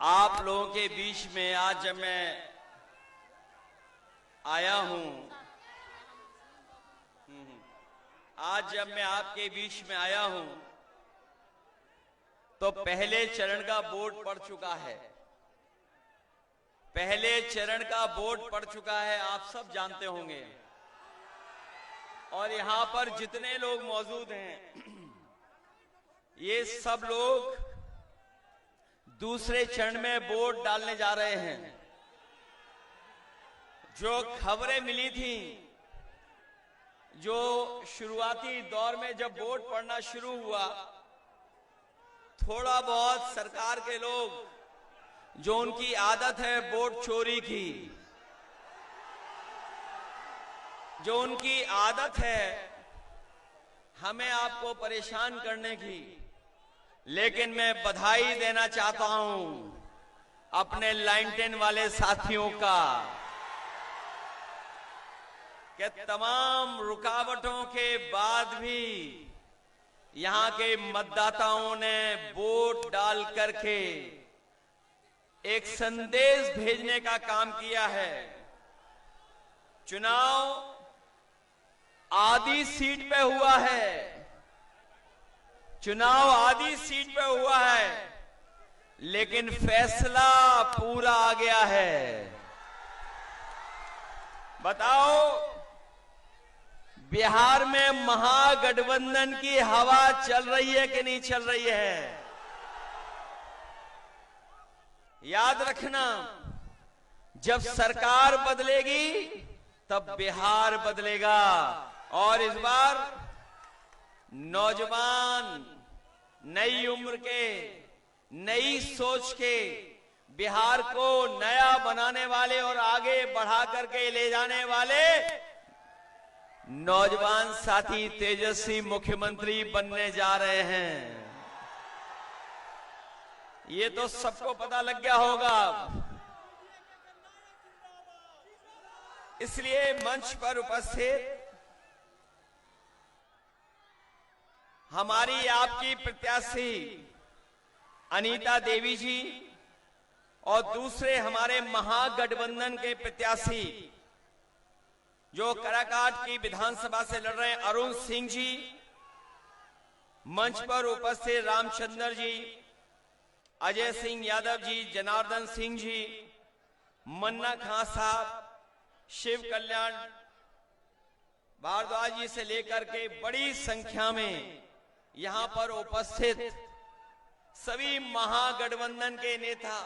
आप लोगों के बीच में आज जब मैं आया हूं, आज जब मैं आपके बीच में आया हूं तो पहले चरण का बोर्ड पड़ चुका है। पहले चरण का बोर्ड पड़ चुका है, आप सब जानते होंगे। और यहां पर जितने लोग मौजूद हैं ये सब लोग दूसरे चरण में वोट डालने जा रहे हैं। जो खबरें मिली थी, जो शुरुआती दौर में जब वोट पड़ना शुरू हुआ, थोड़ा बहुत सरकार के लोग जो उनकी आदत है वोट चोरी की, जो उनकी आदत है हमें आपको परेशान करने की, लेकिन मैं बधाई देना चाहता हूं अपने लाइन 10 वाले साथियों का कि तमाम रुकावटों के बाद भी यहां के मतदाताओं ने वोट डाल करके एक संदेश भेजने का काम किया है। चुनाव आधी सीट पे हुआ है, चुनाव आधी सीट पे हुआ है, लेकिन फैसला पूरा आ गया है। बताओ, बिहार में महागठबंधन की हवा चल रही है कि नहीं चल रही है? याद रखना, जब सरकार बदलेगी तब बिहार बदलेगा। और इस बार नौजवान, नई उम्र के, नई सोच के, बिहार को नया बनाने वाले और आगे बढ़ा करके ले जाने वाले नौजवान साथी तेजस्वी मुख्यमंत्री बनने जा रहे हैं। ये तो सबको पता लग गया होगा। इसलिए मंच पर उपस्थित हमारी आपकी प्रत्याशी अनीता देवी जी और दूसरे हमारे महागठबंधन के प्रत्याशी जो काराकाट की विधानसभा से लड़ रहे हैं अरुण सिंह जी, मंच पर उपस्थित रामचंद्र जी, अजय सिंह यादव जी, जनार्दन सिंह जी, मन्ना खां साहब, शिव कल्याण भारद्वाज जी से लेकर के बड़ी संख्या में यहां पर उपस्थित सभी महागठबंधन के नेता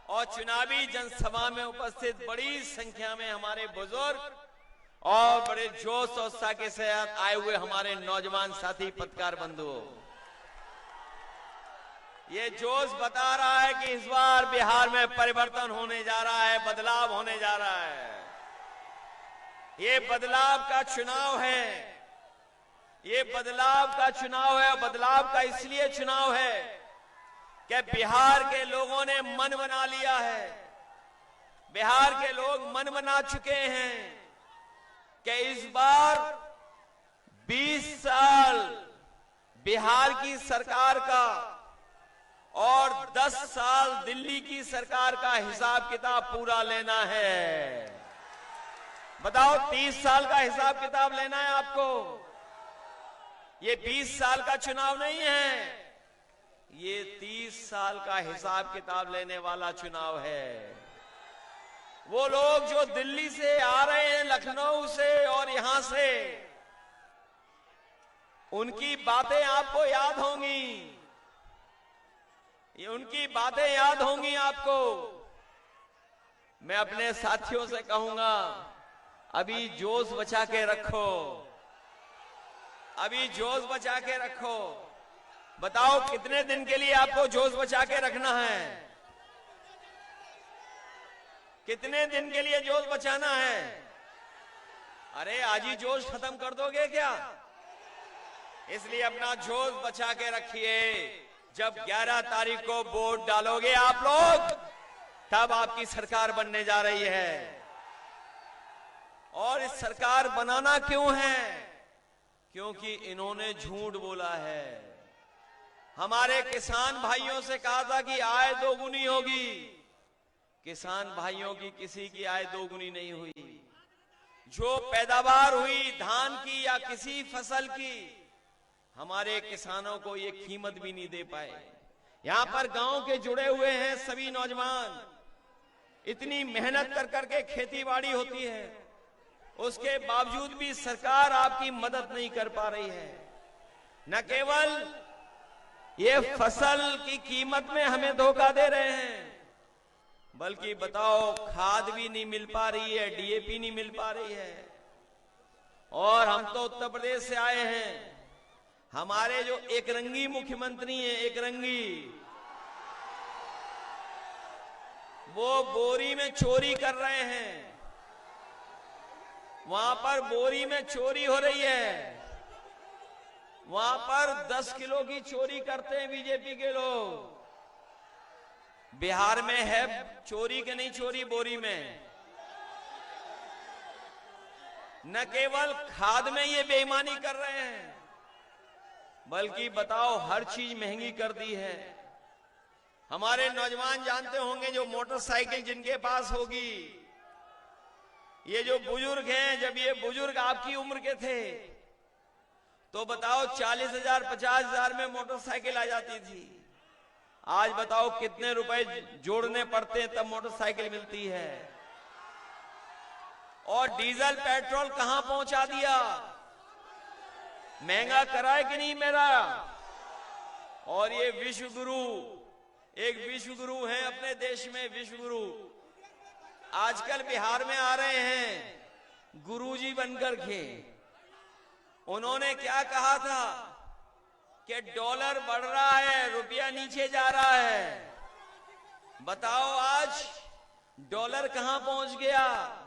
और चुनावी जनसभा में उपस्थित बड़ी संख्या में हमारे बुजुर्ग और बड़े जोश और उत्साह के साथ आए हुए हमारे नौजवान साथी पत्रकार बंधुओं, ये जोश बता रहा है कि इस बार बिहार में परिवर्तन होने जा रहा है, बदलाव होने जा रहा है। ये बदलाव का चुनाव है, ये बदलाव का चुनाव है। बदलाव का इसलिए चुनाव है कि बिहार के लोगों ने मन बना लिया है, बिहार के लोग मन बना चुके हैं कि इस बार 20 साल बिहार की सरकार का और 10 साल दिल्ली की सरकार का हिसाब किताब पूरा लेना है। बताओ, 30 साल का हिसाब किताब लेना है आपको। ये 20 साल का चुनाव नहीं है, ये 30 साल का हिसाब किताब लेने वाला चुनाव है। वो लोग जो दिल्ली से आ रहे हैं, लखनऊ से और यहां से, उनकी बातें आपको याद होंगी, ये उनकी बातें याद होंगी आपको। मैं अपने साथियों से कहूंगा, अभी जोश बचा के रखो, अभी जोश बचा के रखो। बताओ, कितने दिन के लिए आपको जोश बचा के रखना है? कितने दिन के लिए जोश बचाना है? अरे आज ही जोश खत्म कर दोगे क्या? इसलिए अपना जोश बचा के रखिए। जब 11 तारीख को वोट डालोगे आप लोग, तब आपकी सरकार बनने जा रही है। और इस सरकार बनाना क्यों है? क्योंकि इन्होंने झूठ बोला है। हमारे किसान भाइयों से कहा था कि आय दोगुनी होगी। किसान भाइयों की किसी की आय दोगुनी नहीं हुई। जो पैदावार हुई धान की या किसी फसल की, हमारे किसानों को ये कीमत भी नहीं दे पाए। यहां पर गांव के जुड़े हुए हैं सभी नौजवान, इतनी मेहनत कर करके खेती बाड़ी होती है, उसके बावजूद भी सरकार आपकी मदद नहीं कर पा रही है। न केवल ये फसल की कीमत में हमें धोखा दे रहे हैं, बल्कि बताओ खाद भी नहीं मिल पा रही है, डीएपी नहीं मिल पा रही है। और हम तो उत्तर प्रदेश से आए हैं, हमारे जो एक रंगी मुख्यमंत्री हैं, एक रंगी, वो बोरी में चोरी कर रहे हैं। वहां पर बोरी में चोरी हो रही है, वहां पर 10 किलो की चोरी करते हैं बीजेपी के लोग। बिहार में है चोरी के नहीं चोरी बोरी में। न केवल खाद में ये बेईमानी कर रहे हैं, बल्कि बताओ हर चीज महंगी कर दी है। हमारे नौजवान जानते होंगे, जो मोटरसाइकिल जिनके पास होगी, ये जो बुजुर्ग हैं, जब ये बुजुर्ग आपकी उम्र के थे तो बताओ 40,000 50,000 में मोटरसाइकिल आ जाती थी। आज बताओ कितने रुपए जोड़ने पड़ते हैं तब मोटरसाइकिल मिलती है। और डीजल पेट्रोल कहां पहुंचा दिया, महंगा कराए कि नहीं मेरा। और ये विश्व गुरु, एक विश्व गुरु हैं अपने देश में, विश्व गुरु आजकल बिहार में आ रहे हैं गुरुजी बनकर के। उन्होंने क्या कहा था कि डॉलर बढ़ रहा है, रुपया नीचे जा रहा है। बताओ आज डॉलर कहां पहुंच गया।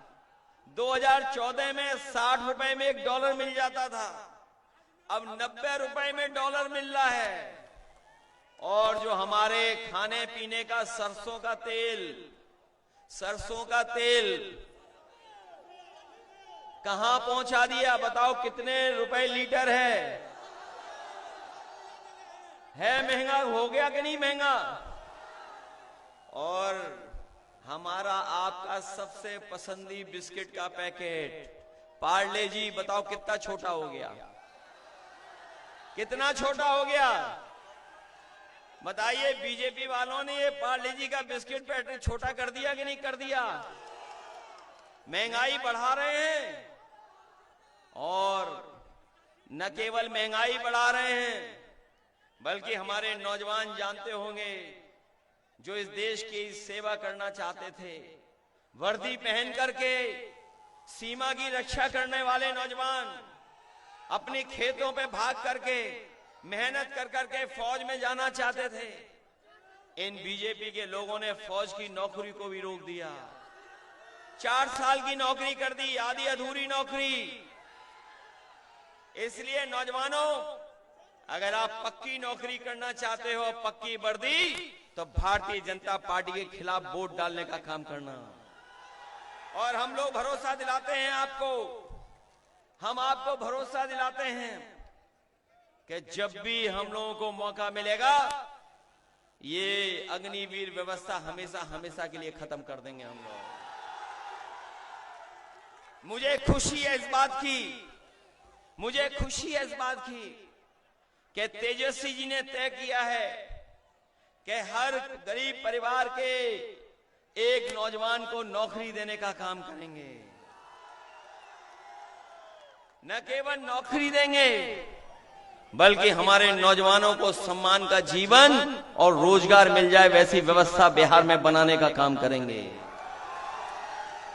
2014 में 60 रुपए में एक डॉलर मिल जाता था, अब 90 रुपए में डॉलर मिल रहा है। और जो हमारे खाने पीने का सरसों का तेल कहां पहुंचा दिया, बताओ कितने रुपए लीटर है महंगा हो गया कि नहीं महंगा। और हमारा आपका सबसे पसंदी बिस्किट का पैकेट पार्ले जी, बताओ कितना छोटा हो गया, कितना छोटा हो गया। बताइए बीजेपी वालों ने ये पार्ले जी का बिस्किट पैकेट छोटा कर दिया कि नहीं कर दिया। महंगाई बढ़ा रहे हैं, और न केवल महंगाई बढ़ा रहे हैं, बल्कि हमारे नौजवान जानते होंगे, जो इस देश की सेवा करना चाहते थे, वर्दी पहन करके सीमा की रक्षा करने वाले नौजवान अपने खेतों पे भाग करके मेहनत कर करके फौज में जाना चाहते थे। इन बीजेपी के लोगों ने फौज की नौकरी को भी रोक दिया, 4 साल की नौकरी कर दी, आधी अधूरी नौकरी। इसलिए नौजवानों, अगर आप पक्की नौकरी करना चाहते हो, पक्की वर्दी, तो भारतीय जनता पार्टी के खिलाफ वोट डालने का काम करना। और हम लोग भरोसा दिलाते हैं आपको, हम आपको भरोसा दिलाते हैं कि जब भी हम लोगों को मौका मिलेगा, ये अग्निवीर व्यवस्था हमेशा हमेशा के लिए खत्म कर देंगे हम लोग। मुझे खुशी है इस बात की, मुझे खुशी है इस बात की कि तेजस्वी जी ने तय किया है कि हर गरीब परिवार के एक नौजवान को नौकरी देने का काम करेंगे। न केवल नौकरी देंगे, बल्कि हमारे नौजवानों को सम्मान का जीवन और रोजगार मिल जाए, वैसी व्यवस्था बिहार में बनाने का काम करेंगे।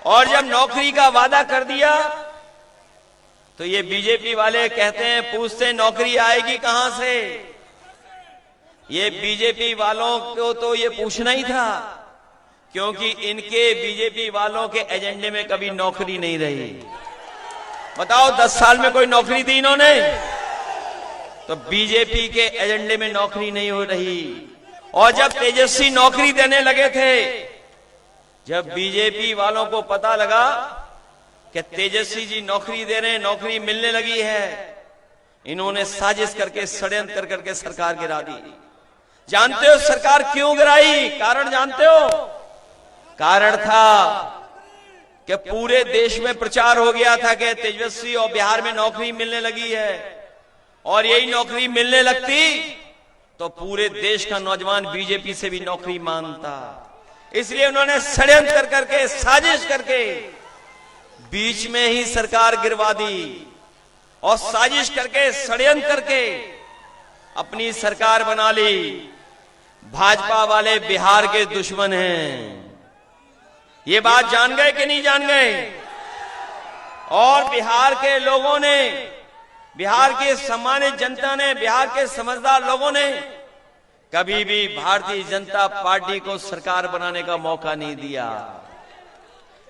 और जब नौकरी का वादा कर दिया, तो ये बीजेपी वाले कहते हैं, पूछते नौकरी आएगी कहां से। ये बीजेपी वालों को तो ये पूछना ही था, क्योंकि इनके बीजेपी वालों के एजेंडे में कभी नौकरी नहीं रही। बताओ 10 साल में कोई नौकरी दी इन्होंने? तो बीजेपी के एजेंडे में नौकरी नहीं हो रही। और जब तेजस्वी नौकरी देने लगे थे, जब बीजेपी वालों को पता लगा कि तेजस्वी जी नौकरी दे रहे हैं, नौकरी मिलने लगी है, इन्होंने साजिश करके षड्यंत्र करके सरकार गिरा दी। जानते हो सरकार क्यों गिराई? कारण जानते हो? कारण था कि पूरे देश में प्रचार हो गया था कि तेजस्वी और बिहार में नौकरी मिलने लगी है, और यही नौकरी मिलने लगती तो पूरे देश का नौजवान बीजेपी से भी नौकरी मांगता। इसलिए उन्होंने षड्यंत्र करके, साजिश करके बीच में ही सरकार गिरवा दी, और साजिश करके, षड्यंत्र करके अपनी सरकार बना ली। भाजपा वाले बिहार के दुश्मन हैं, ये बात जान गए कि नहीं जान गए? और बिहार के लोगों ने, बिहार की सम्मानित जनता ने, बिहार के समझदार लोगों ने कभी भी भारतीय जनता पार्टी को सरकार बनाने का मौका नहीं दिया।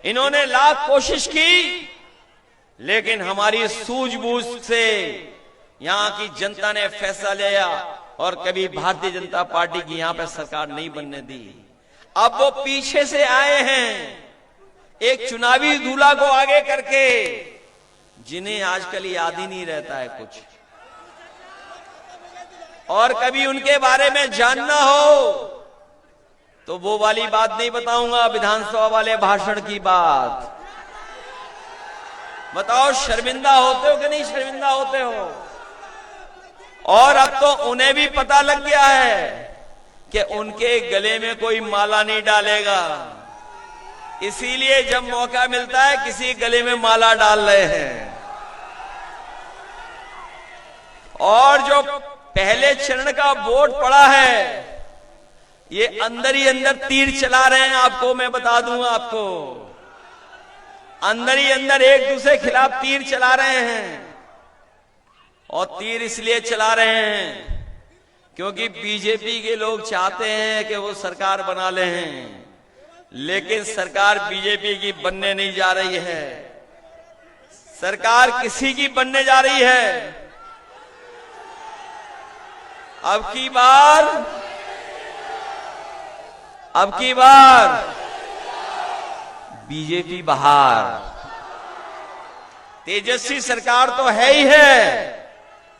इन्होंने लाख कोशिश की, लेकिन हमारी सूझबूझ से यहां की जनता ने फैसला लिया और कभी भारतीय जनता पार्टी की यहां पर सरकार नहीं बनने दी। अब वो पीछे से आए हैं, एक चुनावी दूल्हा को आगे करके, जिन्हें आजकल याद ही नहीं रहता है कुछ। और कभी उनके बारे में जानना हो तो वो वाली बात नहीं बताऊंगा, विधानसभा वाले भाषण की बात। बताओ शर्मिंदा होते हो कि नहीं शर्मिंदा होते हो? और अब तो उन्हें भी पता लग गया है कि उनके गले में कोई माला नहीं डालेगा, इसीलिए जब मौका मिलता है किसी गले में माला डाल रहे हैं। और जो पहले चरण का वोट पड़ा है, ये अंदर ही अंदर तीर चला रहे हैं। आपको मैं बता दूंगा, आपको अंदर ही अंदर एक दूसरे के खिलाफ तीर चला रहे हैं। और तीर इसलिए चला रहे हैं क्योंकि बीजेपी के लोग चाहते हैं कि वो सरकार बना ले हैं, लेकिन सरकार बीजेपी की बनने नहीं जा रही है। सरकार किसी की बनने जा रही है। अब की बार बीजेपी बाहर। तेजस्वी सरकार तो है ही है,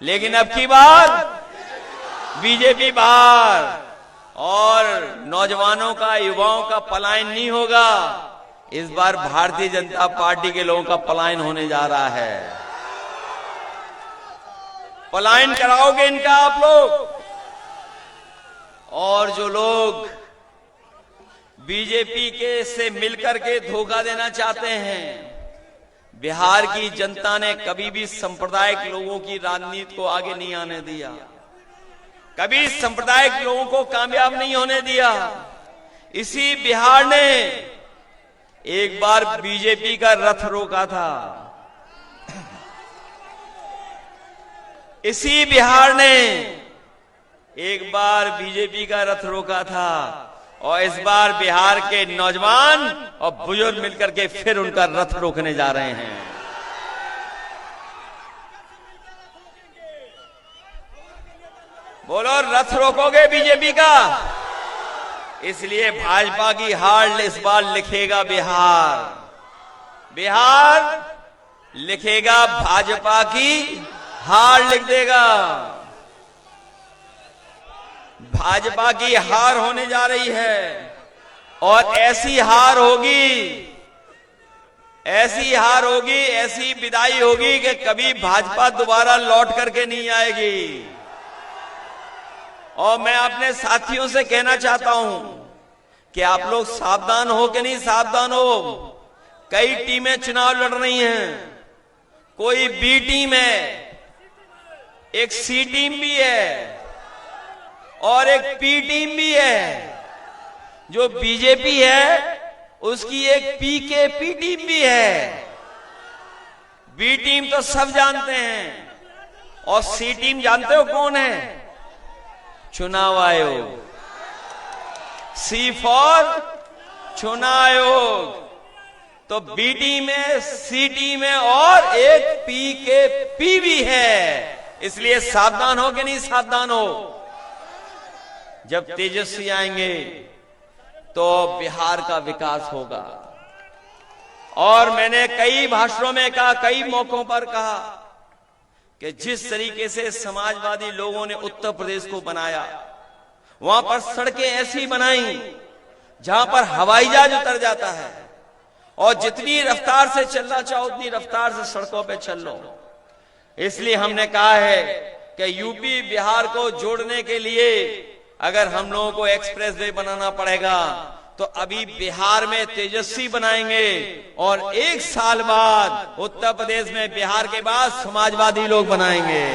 लेकिन अब की बार बीजेपी बाहर। और नौजवानों का, युवाओं का पलायन नहीं होगा, इस बार भारतीय जनता पार्टी के लोगों का पलायन होने जा रहा है। पलायन कराओगे इनका आप लोग। और जो लोग बीजेपी के से मिलकर के धोखा देना चाहते हैं, बिहार की जनता ने कभी भी सांप्रदायिक लोगों की राजनीति को आगे नहीं आने दिया, कभी सांप्रदायिक लोगों को कामयाब नहीं होने दिया। इसी बिहार ने एक बार बीजेपी का रथ रोका था, इसी बिहार ने एक बार बीजेपी का रथ रोका था। और इस बार बिहार के नौजवान और बुजुर्ग मिलकर के फिर उनका रथ रोकने जा रहे हैं। बोलो, रथ रोकोगे बीजेपी का? इसलिए भाजपा की हार इस बार लिखेगा बिहार, बिहार लिखेगा भाजपा की हार लिख देगा। भाजपा की हार होने जा रही है, और ऐसी हार होगी, ऐसी हार होगी, ऐसी विदाई होगी कि कभी भाजपा दोबारा लौट करके नहीं आएगी। और मैं अपने साथियों से कहना चाहता हूं कि आप लोग सावधान हो कि नहीं सावधान हो। कई टीमें चुनाव लड़ रही हैं, कोई बी टीम है, एक सी टीम भी है और एक पी टीम भी है। जो बीजेपी है उसकी एक पी टीम भी है। बी टीम तो सब जानते हैं, और सी टीम जानते हो कौन है? चुनाव आयोग। सी फॉर चुनाव आयोग। तो बी टीम है, सी टीम है, और एक पी भी है। इसलिए सावधान हो कि नहीं सावधान हो। जब तेजस्वी आएंगे तो बिहार का विकास होगा। और मैंने कई भाषणों में कहा, कई मौकों पर कहा कि जिस तरीके से समाजवादी लोगों ने उत्तर प्रदेश को बनाया, वहां पर सड़कें ऐसी बनाई जहां पर हवाई जहाज उतर जाता है और जितनी रफ्तार से चलना चाहो उतनी रफ्तार से सड़कों पे चल लो। इसलिए हमने कहा है कि यूपी बिहार को जोड़ने के लिए अगर हम लोगों को एक्सप्रेस वे बनाना पड़ेगा तो अभी बिहार में तेजस्वी बनाएंगे और 1 साल बाद उत्तर प्रदेश में बिहार के बाद समाजवादी लोग बनाएंगे।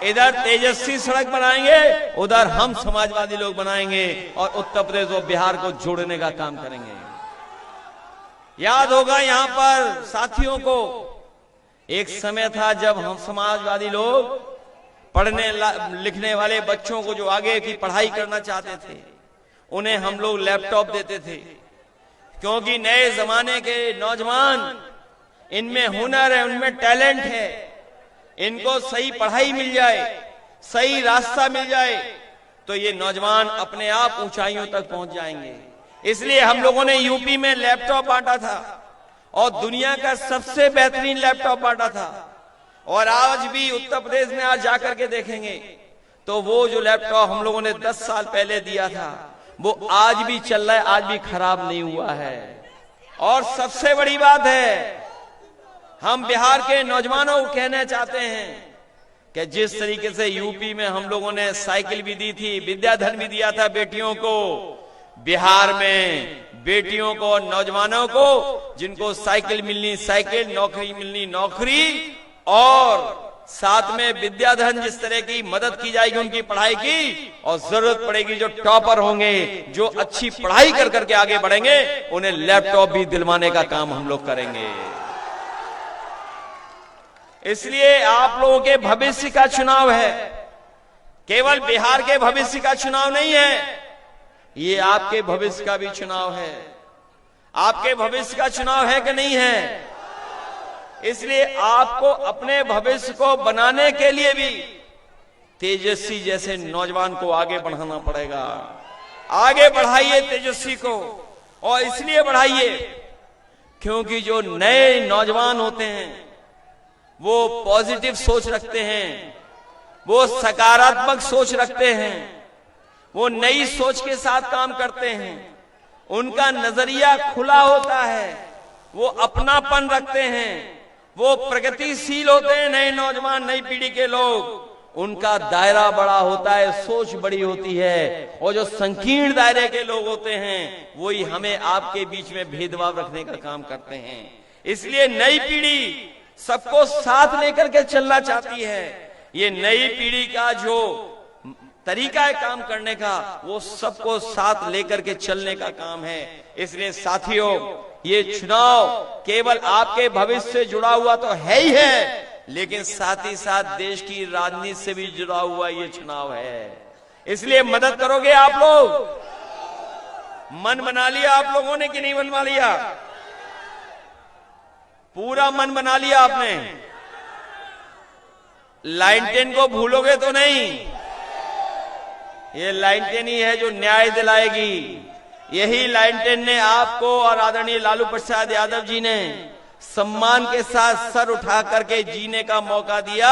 इधर तेजस्वी सड़क बनाएंगे, उधर हम समाजवादी लोग बनाएंगे और उत्तर प्रदेश और बिहार को जोड़ने का काम करेंगे। याद होगा यहां पर साथियों को, एक समय था जब हम समाजवादी लोग पढ़ने लिखने वाले बच्चों को जो आगे की पढ़ाई करना चाहते थे उन्हें हम लोग लैपटॉप देते थे, क्योंकि नए जमाने के नौजवान, इनमें हुनर है, उनमें टैलेंट है, इनको सही पढ़ाई मिल जाए, सही रास्ता मिल जाए तो ये नौजवान अपने आप ऊंचाइयों तक पहुंच जाएंगे। इसलिए हम लोगों ने यूपी में लैपटॉप बांटा था और दुनिया का सबसे बेहतरीन लैपटॉप बांटा था। और आज भी उत्तर प्रदेश में आज जाकर के देखेंगे तो वो जो लैपटॉप हम लोगों ने 10 साल पहले दिया था वो आज भी चल रहा है, आज भी खराब नहीं हुआ है। और सबसे बड़ी बात है, हम बिहार के नौजवानों को कहना चाहते हैं कि जिस तरीके से यूपी में हम लोगों ने साइकिल भी दी थी, विद्याधन भी दिया था बेटियों को, बिहार में बेटियों को, नौजवानों को जिनको साइकिल मिलनी साइकिल, नौकरी मिलनी नौकरी और साथ में विद्याधन, जिस तरह की मदद की जाएगी उनकी पढ़ाई की, और जरूरत पड़ेगी जो टॉपर होंगे, जो अच्छी पढ़ाई कर करके आगे बढ़ेंगे, उन्हें लैपटॉप भी दिलवाने का काम हम लोग करेंगे। इसलिए आप लोगों के भविष्य का चुनाव है, केवल बिहार के भविष्य का चुनाव नहीं है, ये आपके भविष्य का भी चुनाव है। आपके भविष्य का चुनाव है कि नहीं है? इसलिए आपको अपने भविष्य को बनाने के लिए भी तेजस्वी जैसे नौजवान को आगे बढ़ाना पड़ेगा। आगे बढ़ाइए तेजस्वी को, और इसलिए बढ़ाइए क्योंकि जो नए नौजवान होते हैं वो पॉजिटिव सोच रखते हैं, वो सकारात्मक सोच रखते हैं, वो नई सोच के साथ काम करते हैं, उनका नजरिया खुला होता है, वो अपनापन रखते हैं, वो प्रगतिशील होते हैं। नए नौजवान, नई पीढ़ी के लोग, उनका दायरा बड़ा होता है, सोच बड़ी होती है। और जो संकीर्ण दायरे के लोग होते हैं वही हमें आपके बीच में भेदभाव रखने का काम करते हैं। इसलिए नई पीढ़ी सबको साथ लेकर के चलना चाहती है। ये नई पीढ़ी का जो तरीका है काम करने का, वो सबको साथ लेकर के चलने का काम है। इसलिए साथियों, ये चुनाव केवल आपके भविष्य से जुड़ा हुआ तो है ही है, लेकिन साथ ही साथ देश की राजनीति से भी जुड़ा हुआ ये चुनाव है। इसलिए मदद करोगे आप लोग? मन बना लिया आप लोगों ने कि नहीं बनवा लिया? पूरा मन बना लिया आपने? लाइन 10 को भूलोगे तो नहीं? ये लाइन 10 ही है जो न्याय दिलाएगी। यही लाइन 10 ने आपको और आदरणीय लालू प्रसाद यादव जी ने सम्मान के साथ सर उठा करके जीने का मौका दिया,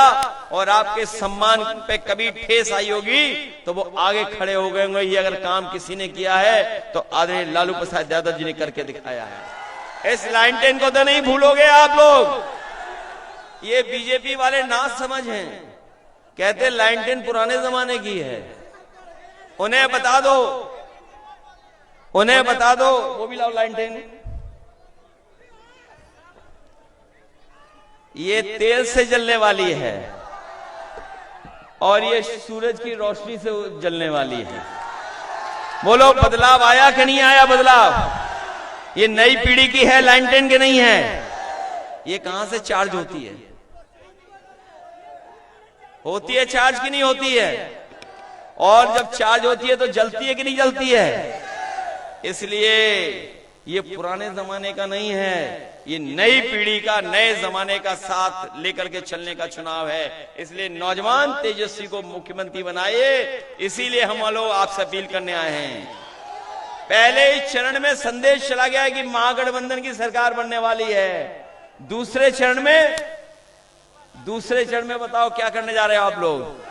और आपके सम्मान पे कभी ठेस आई होगी तो वो आगे खड़े हो गए होंगे। ये अगर काम किसी ने किया है तो आदरणीय लालू प्रसाद यादव जी ने करके दिखाया है। इस लाइन 10 को तो नहीं भूलोगे आप लोग। ये बीजेपी वाले ना समझ हैं, कहते लाइन 10 पुराने जमाने की है। उन्हें बता दो, उन्हें बता दो, वो भी लाओ लाइन 10। ये तेल से जलने वाली है और ये सूरज की रोशनी से जलने वाली है। बोलो बदलाव आया कि नहीं आया बदलाव? ये नई पीढ़ी की है, लाइन 10 की नहीं है। ये कहां से चार्ज होती है? होती है चार्ज की नहीं होती है? और जब चार्ज होती है तो जलती है कि नहीं जलती है? इसलिए ये पुराने जमाने का नहीं है, ये नई पीढ़ी का, नए जमाने का साथ लेकर के चलने का चुनाव है। इसलिए नौजवान तेजस्वी को मुख्यमंत्री बनाइए। इसीलिए हम लोग आपसे अपील करने आए हैं। पहले इस चरण में संदेश चला गया है कि महागठबंधन की सरकार बनने वाली है। दूसरे चरण में बताओ क्या करने जा रहे हो आप लोग?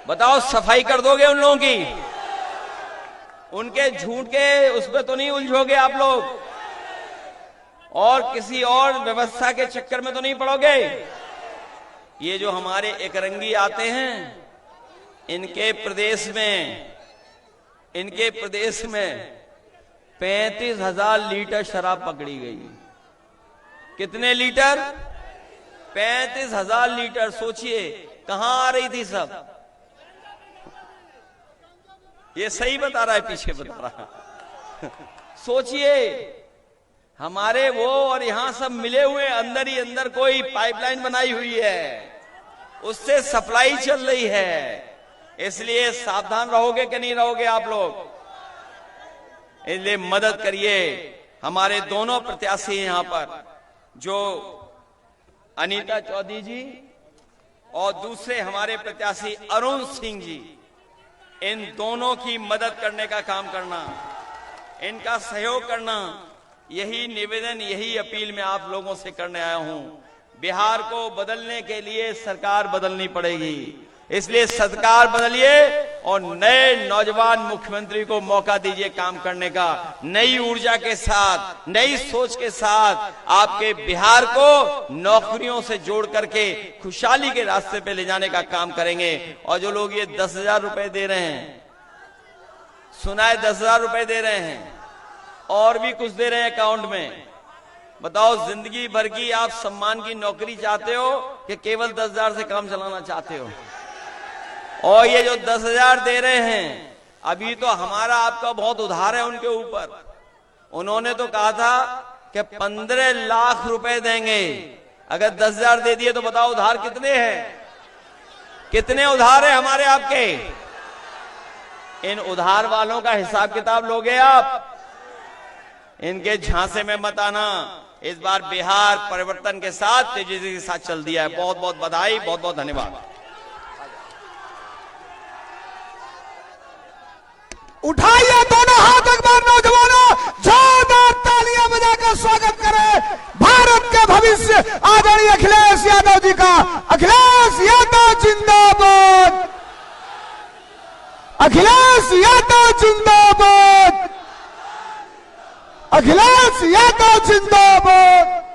बताओ सफाई कर दोगे उन लोगों की? उनके झूठ के उस पर तो नहीं उलझोगे आप लोग? और किसी और व्यवस्था के चक्कर में तो नहीं पड़ोगे? ये जो हमारे एकरंगी आते हैं, इनके प्रदेश में 35,000 लीटर शराब पकड़ी गई। कितने लीटर? 35,000 लीटर। सोचिए कहां आ रही थी सब? ये सही बता रहा है, पीछे बता रहा है। सोचिए हमारे वो और यहां सब मिले हुए, अंदर ही अंदर कोई पाइपलाइन बनाई हुई है, उससे सप्लाई चल रही है। इसलिए सावधान रहोगे कि नहीं रहोगे आप लोग? इसलिए मदद करिए। हमारे दोनों प्रत्याशी यहां पर, जो अनीता चौधरी जी और दूसरे हमारे प्रत्याशी अरुण सिंह जी, इन दोनों की मदद करने का काम करना, इनका सहयोग करना, यही निवेदन, यही अपील मैं आप लोगों से करने आया हूं। बिहार को बदलने के लिए सरकार बदलनी पड़ेगी। इसलिए सरकार बदलिए और नए नौजवान मुख्यमंत्री को मौका दीजिए काम करने का। नई ऊर्जा के साथ, नई सोच के साथ आपके बिहार को नौकरियों से जोड़ करके खुशहाली के रास्ते पे ले जाने का काम करेंगे। और जो लोग ये 10,000 रुपए दे रहे हैं, सुना है 10,000 रुपए दे रहे हैं, और भी कुछ दे रहे हैं अकाउंट में। बताओ जिंदगी भर की आप सम्मान की नौकरी चाहते हो कि केवल 10,000 से काम चलाना चाहते हो? और ये जो 10,000 दे रहे हैं, अभी तो हमारा आपका बहुत उधार है उनके ऊपर। उन्होंने तो कहा था कि 15 लाख रुपए देंगे। अगर 10,000 दे दिए तो बताओ उधार कितने हैं? कितने उधार है हमारे आपके? इन उधार वालों का हिसाब किताब लोगे आप? इनके झांसे में मत आना। इस बार बिहार परिवर्तन के साथ, तेजी के साथ चल दिया है। बहुत बहुत बधाई, बहुत बहुत धन्यवाद। उठाइए दोनों हाथ एक बार नौजवानों, जोरदार तालियां बजाकर स्वागत करें भारत के भविष्य आदरणीय अखिलेश यादव जी का। अखिलेश यादव जिंदाबाद, अखिलेश यादव जिंदाबाद, अखिलेश यादव जिंदाबाद।